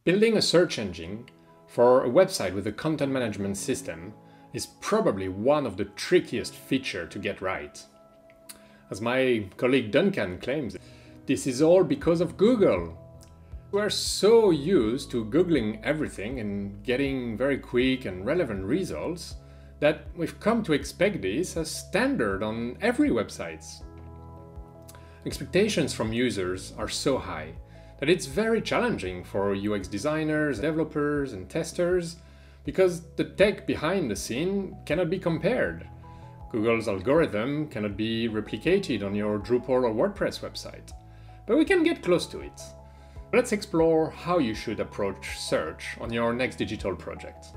Building a search engine for a website with a content management system is probably one of the trickiest features to get right. As my colleague Duncan claims, this is all because of Google. We're so used to Googling everything and getting very quick and relevant results that we've come to expect this as standard on every website. Expectations from users are so high that it's very challenging for UX designers, developers, and testers because the tech behind the scene cannot be compared. Google's algorithm cannot be replicated on your Drupal or WordPress website, but we can get close to it. Let's explore how you should approach search on your next digital project.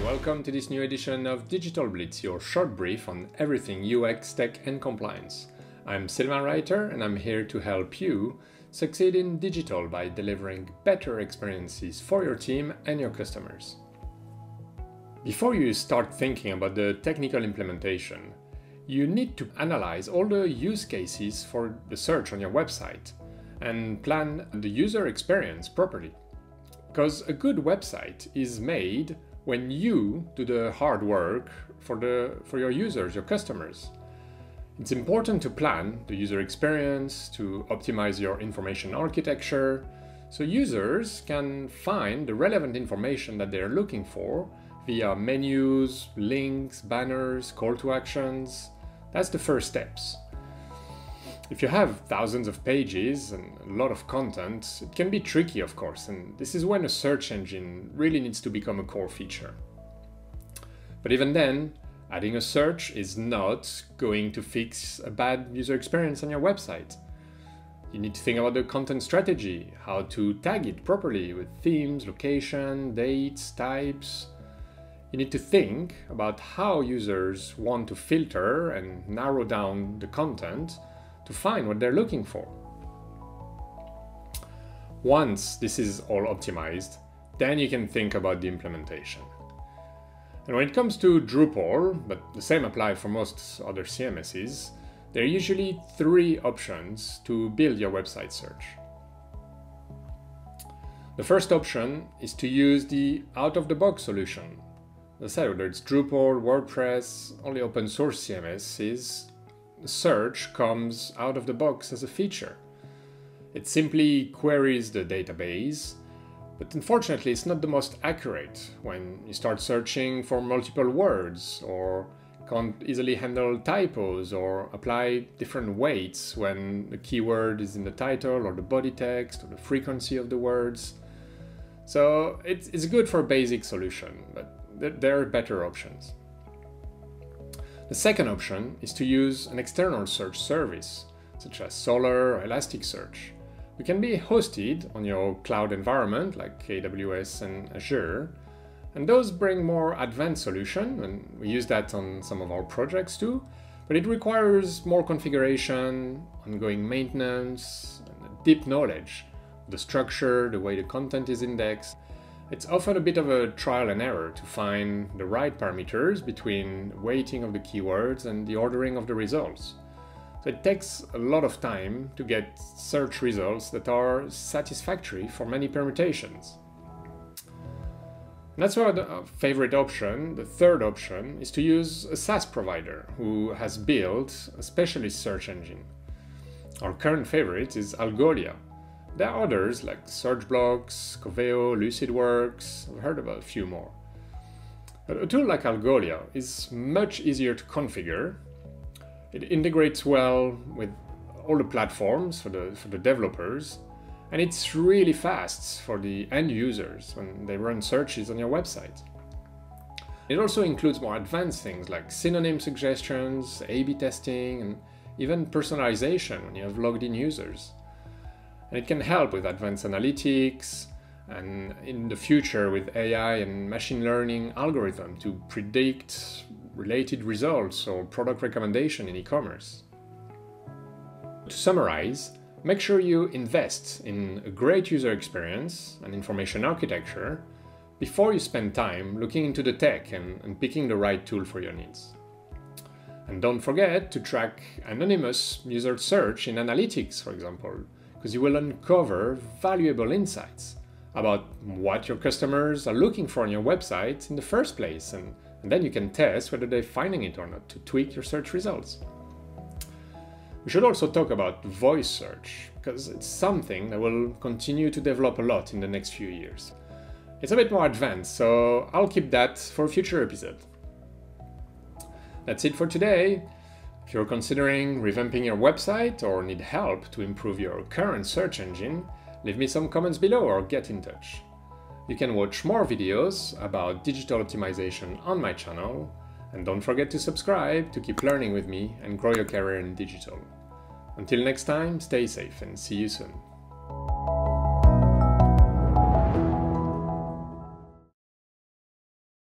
Welcome to this new edition of Digital Blitz, your short brief on everything UX, tech and compliance. I'm Sylvain Reiter and I'm here to help you succeed in digital by delivering better experiences for your team and your customers. Before you start thinking about the technical implementation, you need to analyze all the use cases for the search on your website and plan the user experience properly. Because a good website is made when you do the hard work for your users, your customers. It's important to plan the user experience, to optimize your information architecture, so users can find the relevant information that they're looking for via menus, links, banners, call to actions. That's the first steps. If you have thousands of pages and a lot of content, it can be tricky, of course, and this is when a search engine really needs to become a core feature. But even then, adding a search is not going to fix a bad user experience on your website. You need to think about the content strategy, how to tag it properly with themes, location, dates, types. You need to think about how users want to filter and narrow down the content to find what they're looking for. Once this is all optimized, then you can think about the implementation. And when it comes to Drupal, but the same applies for most other CMSs, there are usually three options to build your website search. The first option is to use the out-of-the-box solution. As I said, whether it's Drupal, WordPress, only open source CMSs, the search comes out of the box as a feature. It simply queries the database, but unfortunately it's not the most accurate when you start searching for multiple words or can't easily handle typos or apply different weights when the keyword is in the title or the body text or the frequency of the words. So it's good for a basic solution, but there are better options. The second option is to use an external search service, such as Solr or Elasticsearch. We can be hosted on your cloud environment like AWS and Azure, and those bring more advanced solutions, and we use that on some of our projects too, but it requires more configuration, ongoing maintenance, and a deep knowledge of the structure, the way the content is indexed. It's often a bit of a trial and error to find the right parameters between weighting of the keywords and the ordering of the results. So it takes a lot of time to get search results that are satisfactory for many permutations. And that's why the favorite option, the third option, is to use a SaaS provider who has built a specialist search engine. Our current favorite is Algolia. There are others like SearchBlocks, Coveo, Lucidworks. I've heard about a few more. But a tool like Algolia is much easier to configure. It integrates well with all the platforms for the developers, and it's really fast for the end users when they run searches on your website. It also includes more advanced things like synonym suggestions, A/B testing, and even personalization when you have logged in users. And it can help with advanced analytics and in the future with AI and machine learning algorithm to predict related results or product recommendation in e-commerce. To summarize, make sure you invest in a great user experience and information architecture, before you spend time looking into the tech and picking the right tool for your needs. And don't forget to track anonymous user search in analytics, for example, because you will uncover valuable insights about what your customers are looking for on your website in the first place, and then you can test whether they're finding it or not to tweak your search results. We should also talk about voice search, because it's something that will continue to develop a lot in the next few years. It's a bit more advanced, so I'll keep that for a future episode. That's it for today. If you're considering revamping your website or need help to improve your current search engine, leave me some comments below or get in touch. You can watch more videos about digital optimization on my channel, and don't forget to subscribe to keep learning with me and grow your career in digital. Until next time, stay safe and see you soon.